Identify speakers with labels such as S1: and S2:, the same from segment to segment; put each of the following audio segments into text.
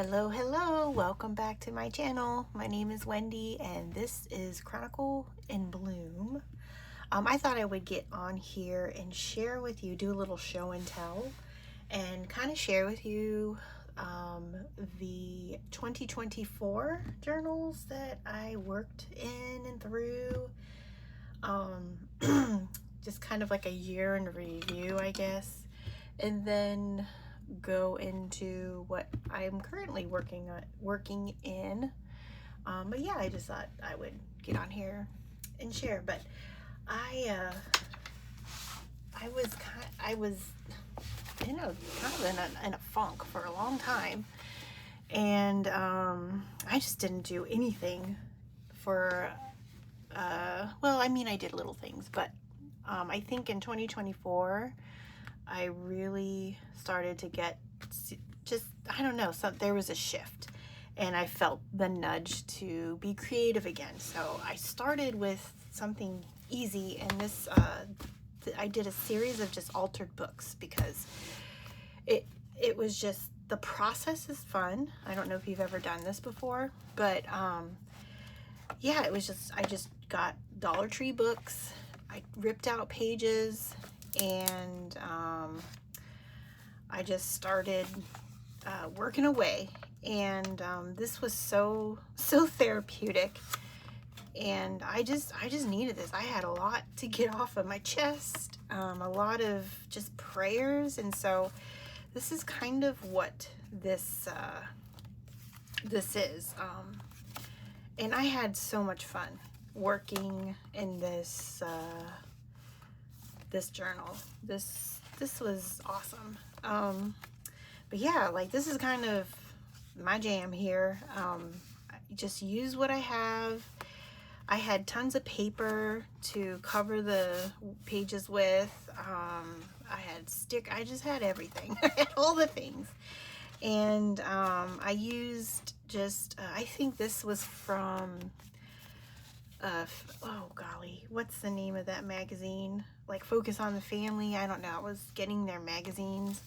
S1: Hello, welcome back to my channel. My name is Wendy and this is Chronicle&Bloom. I thought I would get on here and share with you, do a little show and tell, and kind of share with you the 2024 journals that I worked in and through. Just kind of like a year in review, I guess, and then go into what I'm currently working in. But yeah, I just thought I would get on here and share. But I was kind of in a funk for a long time, and I just didn't do anything for well, I mean, I did little things, but I think in 2024 I really started to get just, I don't know, so there was a shift and I felt the nudge to be creative again. So I started with something easy, and this I did a series of just altered books because it was just, the process is fun. I don't know if you've ever done this before, but yeah, it was just, I just got Dollar Tree books. I ripped out pages and I just started working away, and this was so therapeutic, and I just needed this. I had a lot to get off of my chest, a lot of just prayers, and so this is kind of what this is. And I had so much fun working in this this journal. This was awesome. But yeah, like, this is kind of my jam here. I just use what I have. I had tons of paper to cover the pages with. I just had everything. I had all the things. And I used just, I think this was from, oh golly, what's the name of that magazine? Like Focus on the Family. I don't know. I was getting their magazines.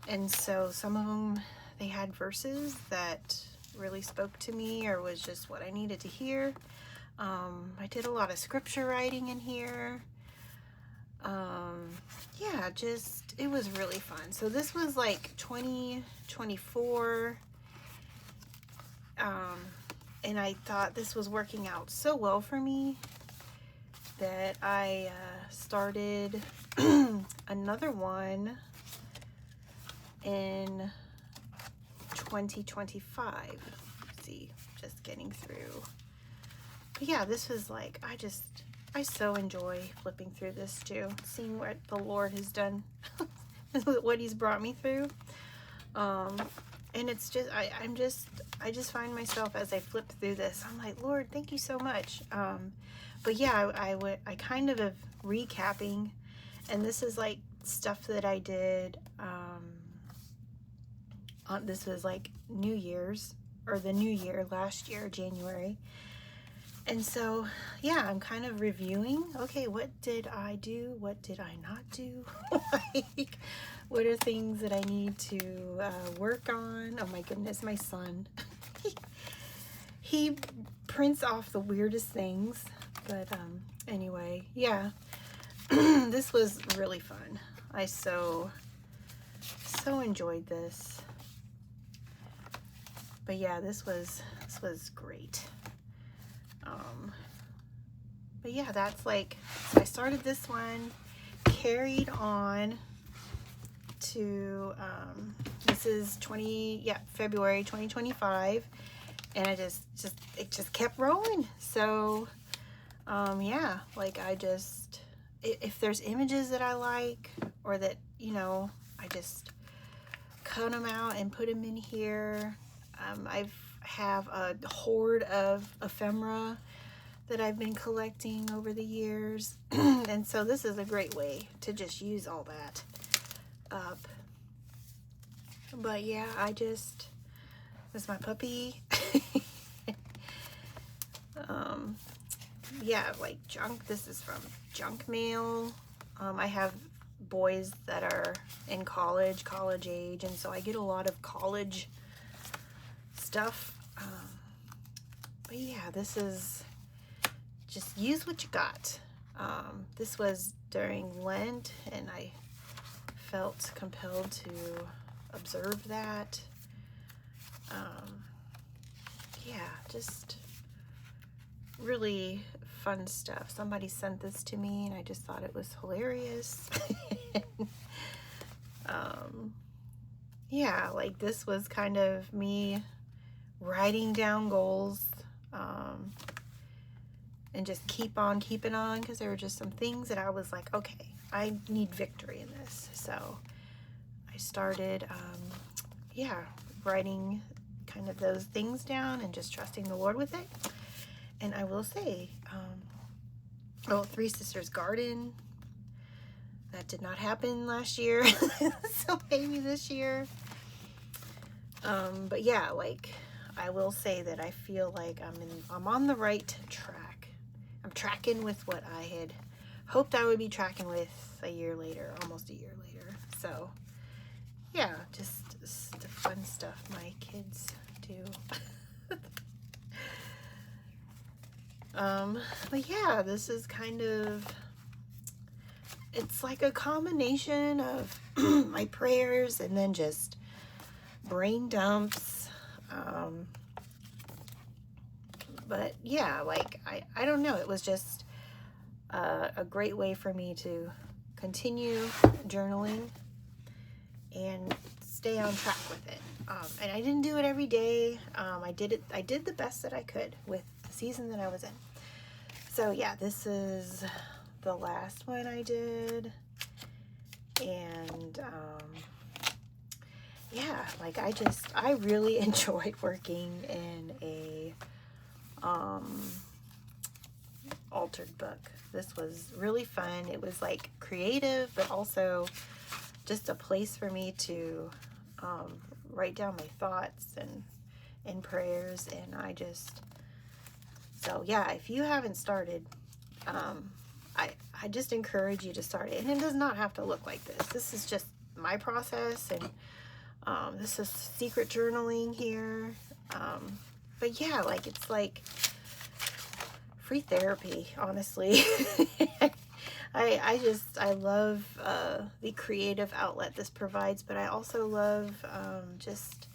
S1: And so some of them, they had verses that really spoke to me or was just what I needed to hear. I did a lot of scripture writing in here. Yeah, just, it was really fun. So this was like 2024. And I thought this was working out so well for me that I started another one in 2025. Let's see, just getting through. But yeah, this was like, I so enjoy flipping through this too, seeing what the Lord has done, what He's brought me through. And it's just, I just find myself as I flip through this, I'm like, Lord, thank you so much. But yeah, I kind of recapping, and this is like stuff that I did. This was like New Year's, or the new year, last year, January. And so, yeah, I'm kind of reviewing, okay, what did I do? What did I not do? Like, what are things that I need to work on? Oh my goodness, my son. He prints off the weirdest things. But anyway, yeah, this was really fun. I so enjoyed this. But yeah, this was great. But yeah, that's like, so I started this one, carried on to this is February 2025, and it just kept rolling. So yeah, like, if there's images that I like, or that, you know, I just cut them out and put them in here. I have a hoard of ephemera that I've been collecting over the years. And so this is a great way to just use all that up. But yeah, this is my puppy. Yeah, like junk. This is from junk mail. I have boys that are in college age, and so I get a lot of college stuff. But yeah, this is just use what you got. This was during Lent, and I felt compelled to observe that. Yeah, just really fun stuff. Somebody sent this to me, and I just thought it was hilarious. Yeah, like this was kind of me writing down goals, and just keep on keeping on, because there were just some things that I was like, okay, I need victory in this. So I started, yeah, writing kind of those things down and just trusting the Lord with it. And I will say, Three Sisters Garden, that did not happen last year. So maybe this year. But yeah, like I will say that I feel like I'm on the right track. I'm tracking with what I had hoped I would be tracking with a year later, almost a year later. So yeah, just the fun stuff my kids do. But yeah, this is kind of, it's like a combination of my prayers and then just brain dumps. But yeah, like I don't know, it was just a great way for me to continue journaling and stay on track with it. And I didn't do it every day. I did the best that I could with the season that I was in. So yeah, this is the last one I did. And yeah, like I really enjoyed working in a altered book. This was really fun. It was like creative, but also just a place for me to write down my thoughts and prayers. And so yeah, if you haven't started, I just encourage you to start it. And it does not have to look like this. This is just my process, and this is secret journaling here. But yeah, like it's like free therapy, honestly. I love the creative outlet this provides, but I also love just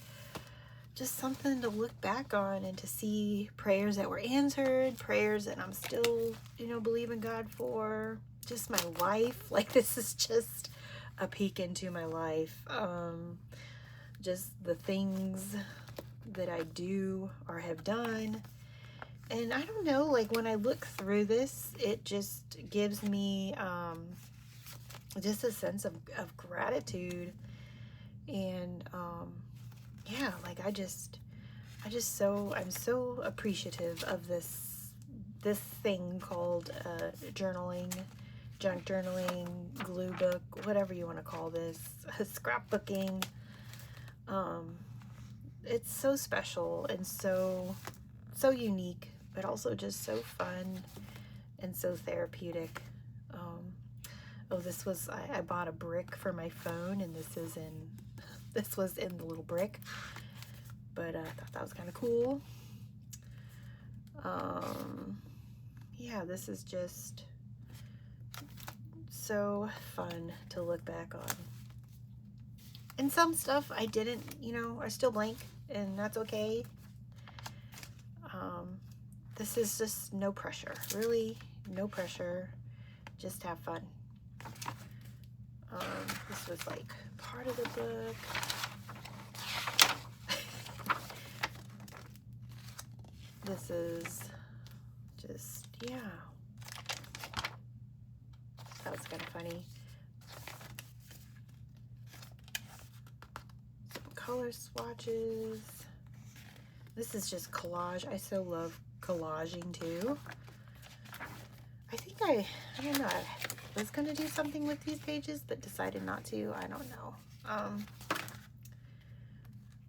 S1: something to look back on and to see prayers that were answered, prayers that I'm still, believing God for, just my life. Like this is just a peek into my life. Just the things that I do or have done. And I don't know, like when I look through this, it just gives me just a sense of gratitude. And yeah, like I'm so appreciative of this thing called journaling, junk journaling, glue book, whatever you want to call this, scrapbooking. It's so special and so unique, but also just so fun and so therapeutic. This was, I bought a brick for my phone, and this was in the little brick, but I thought that was kind of cool. Yeah, this is just so fun to look back on. And some stuff I didn't, are still blank, and that's okay. This is just no pressure, really no pressure, just have fun. This was like part of the book. This is just, yeah, that was kind of funny. Some color swatches. This is just collage. I so love collaging too. I think I don't know, I was gonna do something with these pages, but decided not to. I don't know.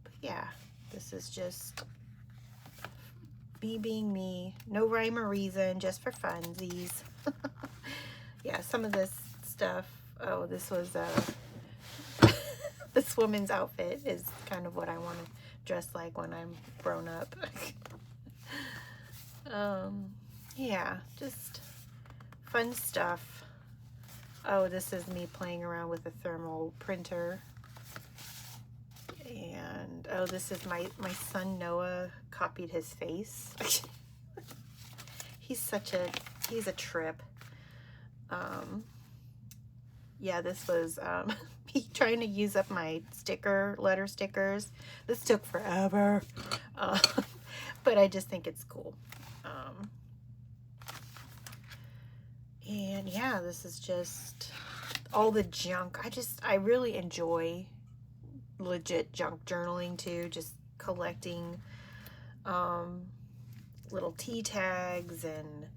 S1: But yeah, this is just me being me. No rhyme or reason, just for funsies. Yeah, some of this stuff. Oh, this was this woman's outfit is kind of what I want to dress like when I'm grown up. Yeah, just fun stuff. Oh, this is me playing around with a thermal printer. And oh, this is my son Noah copied his face. He's a trip. Yeah, this was me trying to use up my letter stickers. This took forever. But I just think it's cool. And yeah, this is just all the junk. I really enjoy legit junk journaling too, just collecting little tea tags and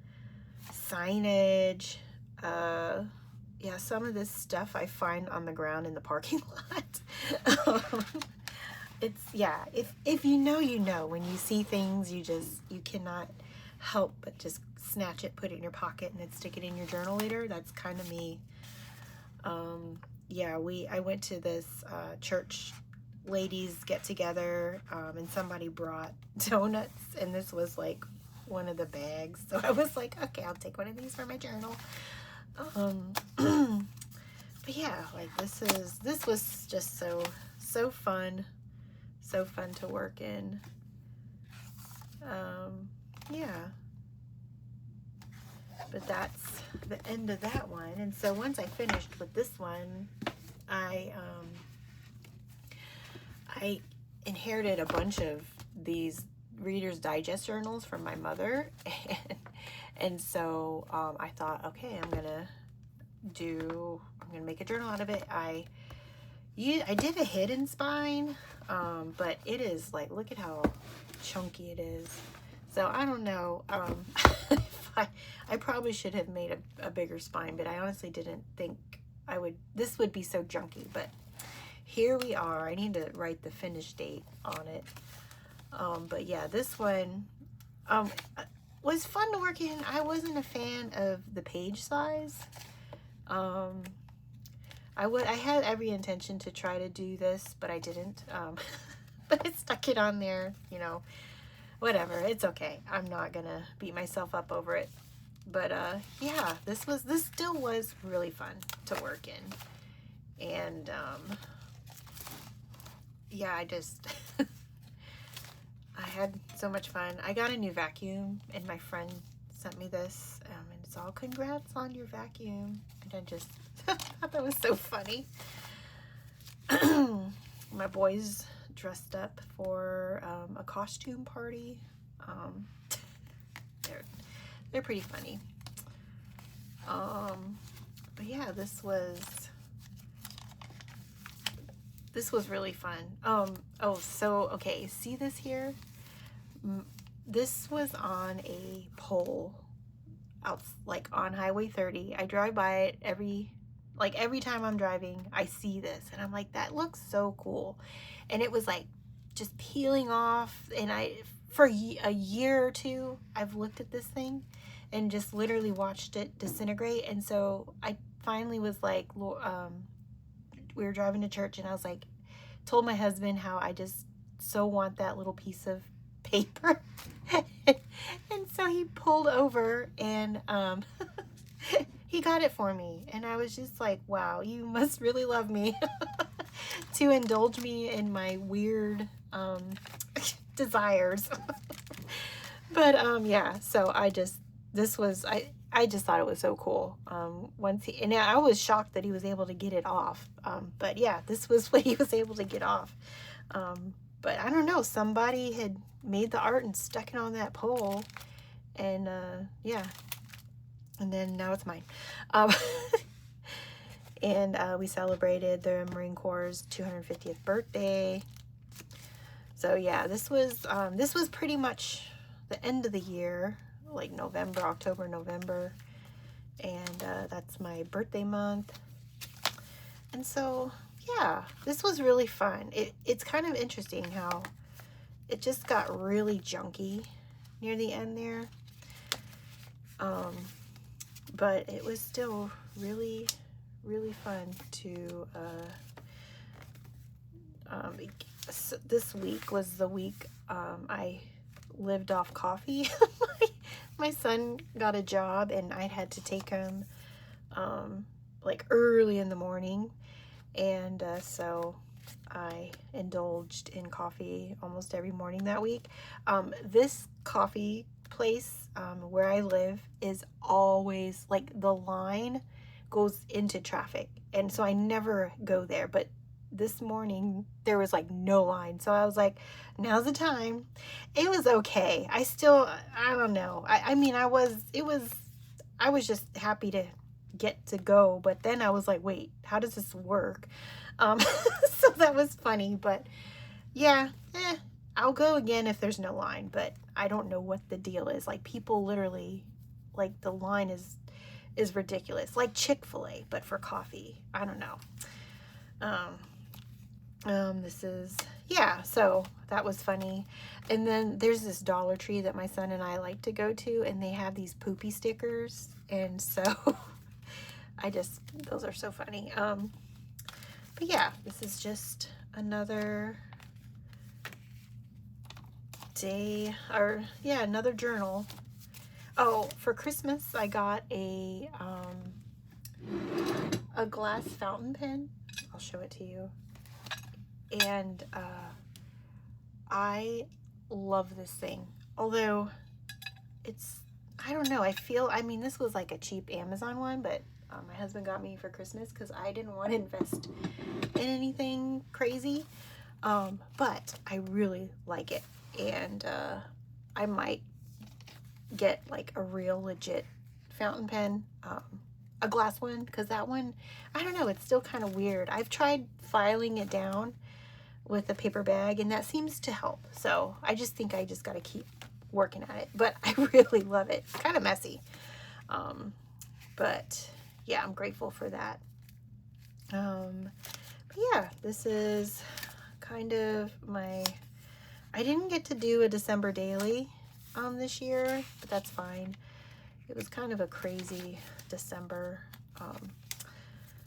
S1: signage. Yeah, some of this stuff I find on the ground in the parking lot. It's, yeah, if you know, you know. When you see things, you cannot help but just snatch it, put it in your pocket, and then stick it in your journal later. That's kind of me. Yeah, I went to this church ladies get together, and somebody brought donuts, and this was like one of the bags. So I was like, okay, I'll take one of these for my journal. But yeah, like this was just so fun to work in. Yeah, but that's the end of that one. And so once I finished with this one, I inherited a bunch of these Reader's Digest journals from my mother, and so I thought, okay, I'm gonna make a journal out of it. I did a hidden spine, but it is like, look at how chunky it is. So I don't know. I probably should have made a bigger spine, but I honestly didn't think this would be so junky. But here we are. I need to write the finish date on it. But yeah, this one was fun to work in. I wasn't a fan of the page size. I had every intention to try to do this, but I didn't. But I stuck it on there, you know, whatever. It's okay. I'm not gonna beat myself up over it. But yeah, this still was really fun to work in. And yeah, I just I had so much fun. I got a new vacuum, and my friend sent me this, and it's all, congrats on your vacuum. And I just thought that was so funny. My boys dressed up for a costume party. They're pretty funny. But yeah, this was really fun. Oh, so okay, see this here? This was on a pole out, like on Highway 30. I drive by it every time I'm driving, I see this, and I'm like, that looks so cool. And it was like just peeling off, and for a year or two, I've looked at this thing and just literally watched it disintegrate. And so I finally was like, we were driving to church, and I was like, told my husband how I just so want that little piece of paper. And so he pulled over, and he got it for me. And I was just like, wow, you must really love me to indulge me in my weird desires. But yeah, so I just thought it was so cool. And I was shocked that he was able to get it off. But yeah, this was what he was able to get off. But I don't know, somebody had made the art and stuck it on that pole, and yeah, and then now it's mine. And we celebrated the Marine Corps' 250th birthday. So yeah, this was pretty much the end of the year, like October, November, and that's my birthday month. And so yeah, this was really fun. It's kind of interesting how it just got really junky near the end there. But it was still really, really fun to This week was the week I lived off coffee. My son got a job and I had to take him like early in the morning, and so I indulged in coffee almost every morning that week. This coffee place where I live is always like the line goes into traffic, and so I never go there, but this morning there was like no line, so I was like, now's the time. It was okay. I don't know, I mean, I was just happy to get to go, but then I was like, wait, how does this work? So that was funny, but yeah, I'll go again if there's no line, but I don't know what the deal is. Like, people literally, like, the line is ridiculous, like Chick-fil-A, but for coffee. I don't know. Yeah, so that was funny. And then there's this Dollar Tree that my son and I like to go to, and they have these poopy stickers, and so those are so funny. But yeah, this is just another day, or yeah, another journal. Oh, for Christmas I got a glass fountain pen. I'll show it to you. And I love this thing, although it's, I don't know, I mean, this was like a cheap Amazon one, but my husband got me for Christmas because I didn't want to invest in anything crazy, but I really like it, and I might get like a real legit fountain pen, a glass one, because that one, I don't know, it's still kind of weird. I've tried filing it down with a paper bag, and that seems to help, so I just think I just got to keep working at it, but I really love it. It's kind of messy, but yeah, I'm grateful for that. But yeah, this is kind of I didn't get to do a December daily this year, but that's fine. It was kind of a crazy December,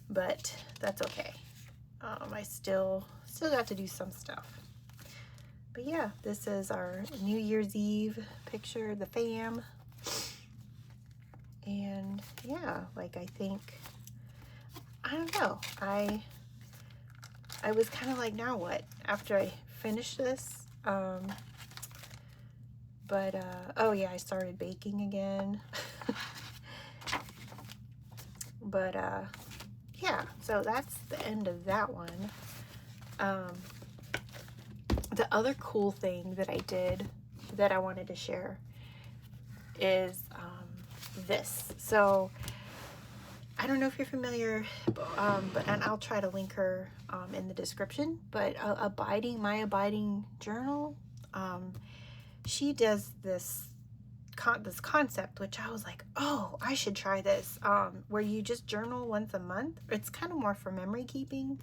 S1: but that's okay. I still got to do some stuff. But yeah, this is our New Year's Eve picture, the fam. And yeah, like, I think, I don't know, I was kind of like, now what, after I finish this? But oh yeah, I started baking again. But yeah, so that's the end of that one. The other cool thing that I did that I wanted to share is this. So I don't know if you're familiar, and I'll try to link her in the description, but my abiding journal, she does this concept, which I was like, oh, I should try this, where you just journal once a month. It's kind of more for memory keeping,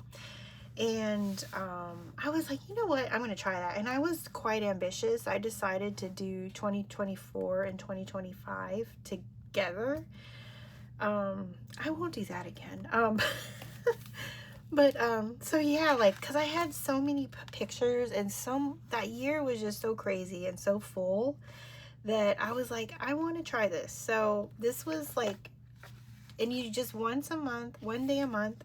S1: and I was like, you know what, I'm gonna try that. And I was quite ambitious. I decided to do 2024 and 2025 together. I won't do that again. But so yeah, like, because I had so many pictures, and that year was just so crazy and so full that I was like, I want to try this. So this was like, and you just once a month, one day a month,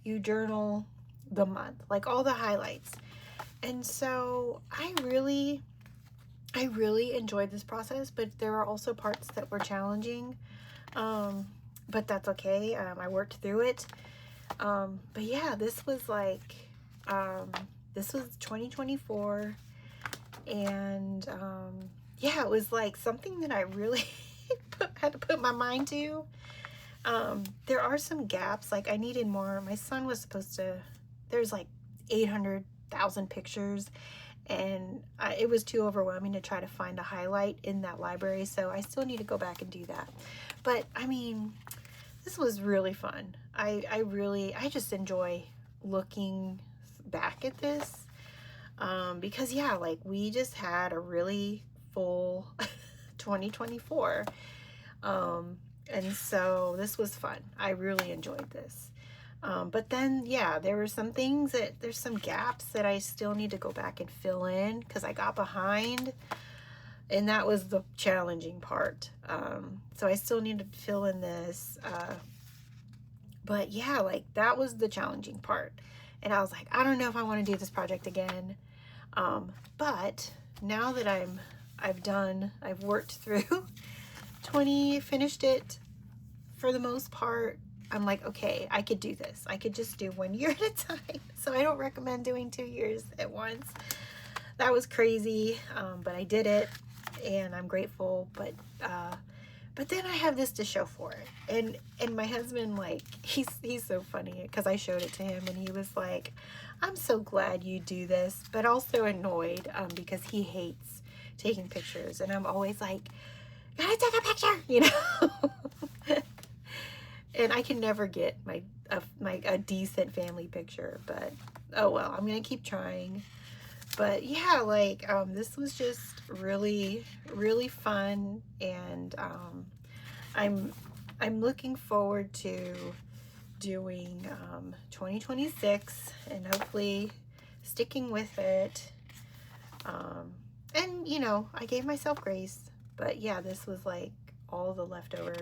S1: you journal the month, like all the highlights. And so I really enjoyed this process, but there are also parts that were challenging, but that's okay. I worked through it. But yeah, this was like, this was 2024, and yeah, it was like something that I really had to put my mind to. There are some gaps, like I needed more. My son was supposed to, there's like 800,000 pictures, and it was too overwhelming to try to find a highlight in that library, so I still need to go back and do that. But I mean, this was really fun. I just enjoy looking back at this, because yeah, like, we just had a really full 2024, and so this was fun. I really enjoyed this. But then, yeah, there's some gaps that I still need to go back and fill in because I got behind, and that was the challenging part. So I still need to fill in this. But yeah, like that was the challenging part. And I was like, I don't know if I want to do this project again. But now that I've worked through 20, finished it for the most part. I'm like, okay, I could do this. I could just do 1 year at a time. So I don't recommend doing 2 years at once. That was crazy, but I did it, and I'm grateful. But then I have this to show for it. And my husband, like, he's so funny because I showed it to him, and he was like, I'm so glad you do this, but also annoyed because he hates taking pictures, and I'm always like, gotta take a picture, you know. And I can never get a decent family picture, but oh well, I'm gonna keep trying. But yeah, like this was just really, really fun, and I'm looking forward to doing 2026 and hopefully sticking with it. And you know, I gave myself grace, but yeah, this was like all the leftover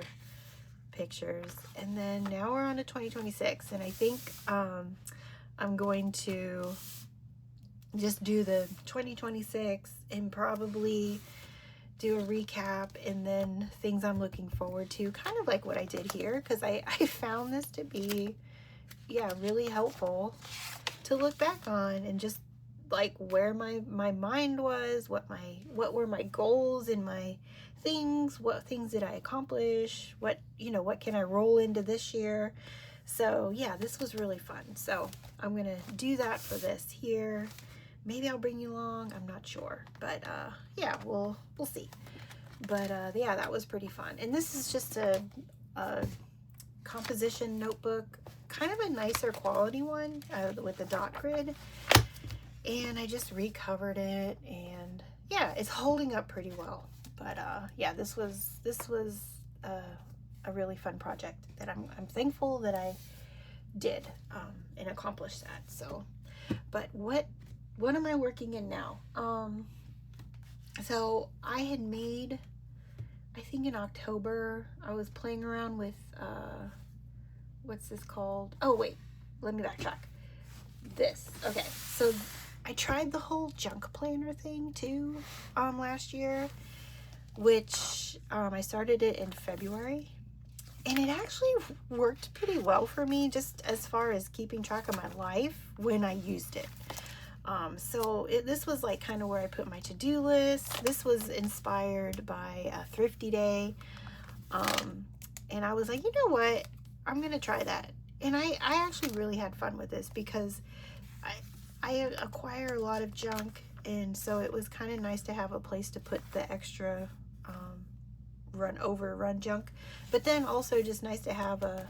S1: pictures. And then now we're on to 2026, and I think I'm going to just do the 2026 and probably do a recap and then things I'm looking forward to, kind of like what I did here, because I found this to be, yeah, really helpful to look back on and just like where my mind was, what were my goals and my things, what things did I accomplish, what can I roll into this year. So yeah, this was really fun. So I'm gonna do that for this here. Maybe I'll bring you along, I'm not sure, but yeah, we'll see. But yeah, that was pretty fun. And this is just a composition notebook, kind of a nicer quality one with the dot grid. And I just recovered it, and yeah, it's holding up pretty well. But yeah, this was a really fun project that I'm thankful that I did and accomplished that. So, but what am I working in now? So I had made, I think in October, I was playing around with what's this called? Oh wait, let me backtrack. This, okay, so I tried the whole junk planner thing too last year, which I started it in February, and it actually worked pretty well for me, just as far as keeping track of my life when I used it. So this was like kind of where I put my to-do list. This was inspired by a Thrifty Day, and I was like, you know what, I'm gonna try that. And I actually really had fun with this because I acquire a lot of junk, and so it was kind of nice to have a place to put the extra run junk, but then also just nice to have a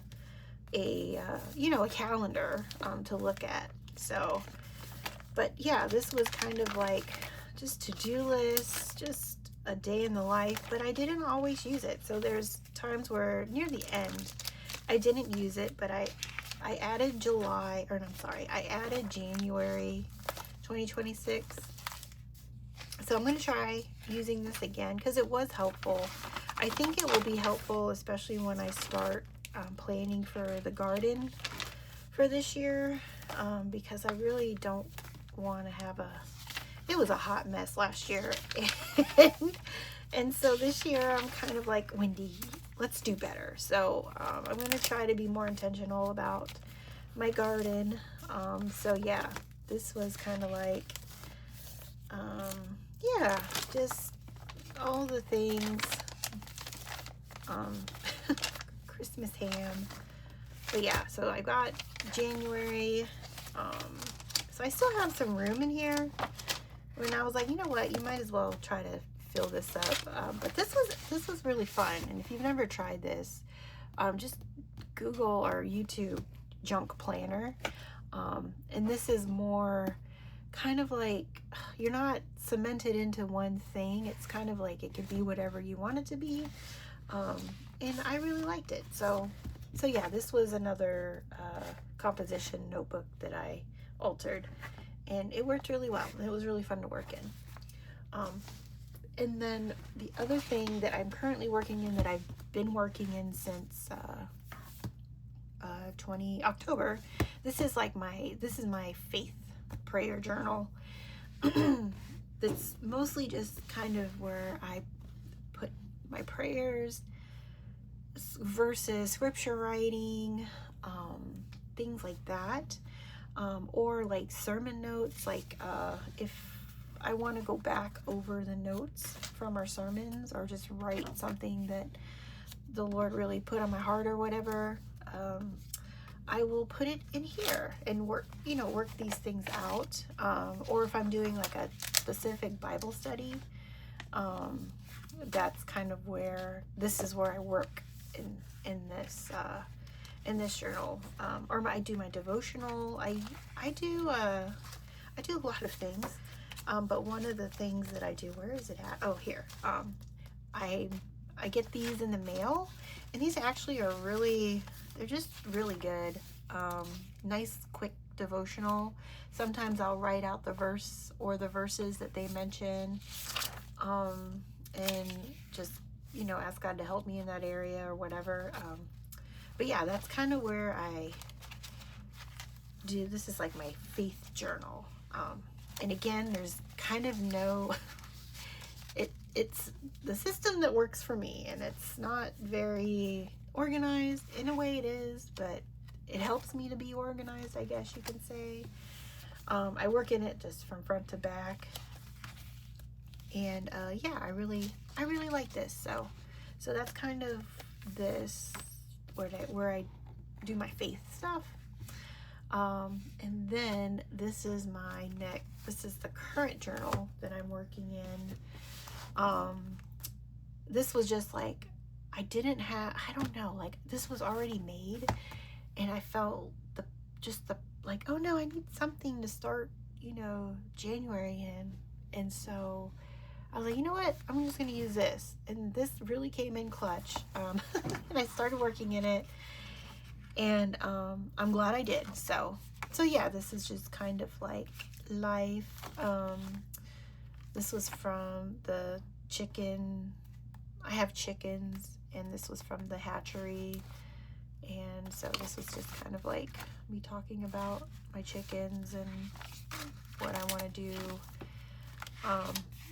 S1: calendar to look at. So, but yeah, this was kind of like just to-do lists, just a day in the life, but I didn't always use it. So there's times where near the end I didn't use it, but I added I added January 2026. So I'm going to try using this again because it was helpful. I think it will be helpful, especially when I start planning for the garden for this year, because I really don't want to have it was a hot mess last year. And so this year I'm kind of like, Wendy, let's do better. So I'm going to try to be more intentional about my garden. So yeah, this was kind of like, yeah, just all the things, Christmas ham. But yeah, so I got January, so I still have some room in here. When I was like, you know what, you might as well try to fill this up. But this was really fun, and if you've never tried this, just Google or YouTube junk planner. And this is more kind of like, you're not cemented into one thing. It's kind of like it could be whatever you want it to be. And I really liked it. So yeah, this was another composition notebook that I altered, and it worked really well. It was really fun to work in. And then the other thing that I'm currently working in, that I've been working in since 20 October, this is my faith prayer journal. That's mostly just kind of where I put my prayers, verses, scripture writing, things like that, or like sermon notes, like if I want to go back over the notes from our sermons, or just write something that the Lord really put on my heart or whatever, I will put it in here and work these things out. Or if I'm doing like a specific Bible study, that's kind of where, this is where I work in this journal. Or I do my devotional. I do a lot of things. But one of the things that I do, where is it at? Oh, here. I get these in the mail, and these actually are they're just really good. Nice, quick devotional. Sometimes I'll write out the verse or the verses that they mention, and just, ask God to help me in that area or whatever. But yeah, that's kind of where I do. This is like my faith journal. And again, there's kind of no, it's the system that works for me, and it's not very organized. In a way it is, but it helps me to be organized, I guess you can say. I work in it just from front to back, and yeah, I really like this. So that's kind of this, where I do my faith stuff. And then this is the current journal that I'm working in. This was just like, I don't know, like this was already made, and I felt like, oh no, I need something to start, January in. And so I was like, you know what, I'm just going to use this. And this really came in clutch. And I started working in it. And I'm glad I did. So yeah, this is just kind of like life. This was from the chicken. I have chickens, and this was from the hatchery. And so this was just kind of like me talking about my chickens and what I want to do.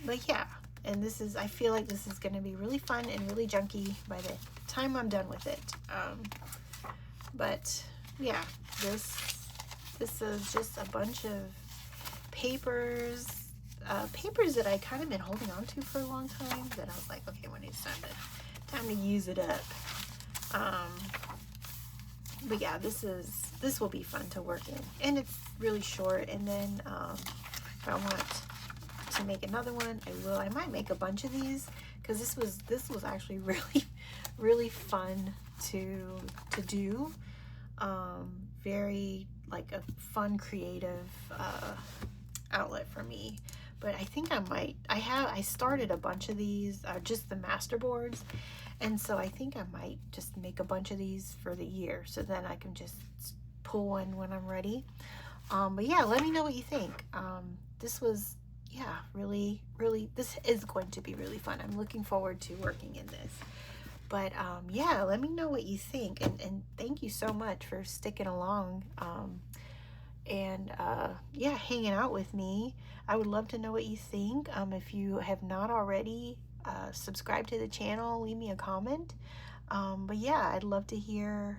S1: But yeah, and I feel like this is going to be really fun and really junky by the time I'm done with it. But yeah, this is just a bunch of papers that I kind of been holding on to for a long time, that I was like, okay, when it's time to use it up. But yeah, this will be fun to work in, and it's really short. And then if I want to make another one, I will. I might make a bunch of these, because this was actually really fun to do. Very like a fun, creative outlet for me. But I think I started a bunch of these, just the master boards, and so I think I might just make a bunch of these for the year, so then I can just pull one when I'm ready. But yeah, let me know what you think. This was, yeah, really, this is going to be really fun. I'm looking forward to working in this. But yeah, let me know what you think, and thank you so much for sticking along, and yeah, hanging out with me. I would love to know what you think. If you have not already, subscribe to the channel, leave me a comment. But yeah, I'd love to hear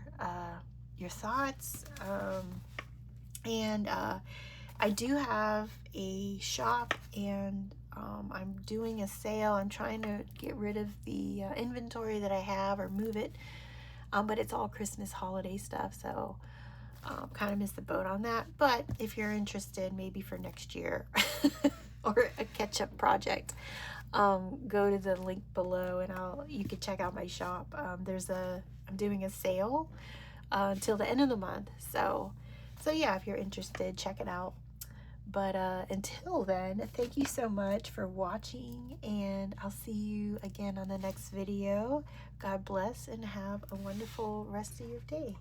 S1: your thoughts. And I do have a shop, and I'm doing a sale. I'm trying to get rid of the inventory that I have, or move it, but it's all Christmas holiday stuff, so kind of missed the boat on that. But if you're interested, maybe for next year or a catch-up project, go to the link below, and you can check out my shop. I'm doing a sale until the end of the month, so yeah, if you're interested, check it out. But until then, thank you so much for watching, and I'll see you again on the next video. God bless, and have a wonderful rest of your day.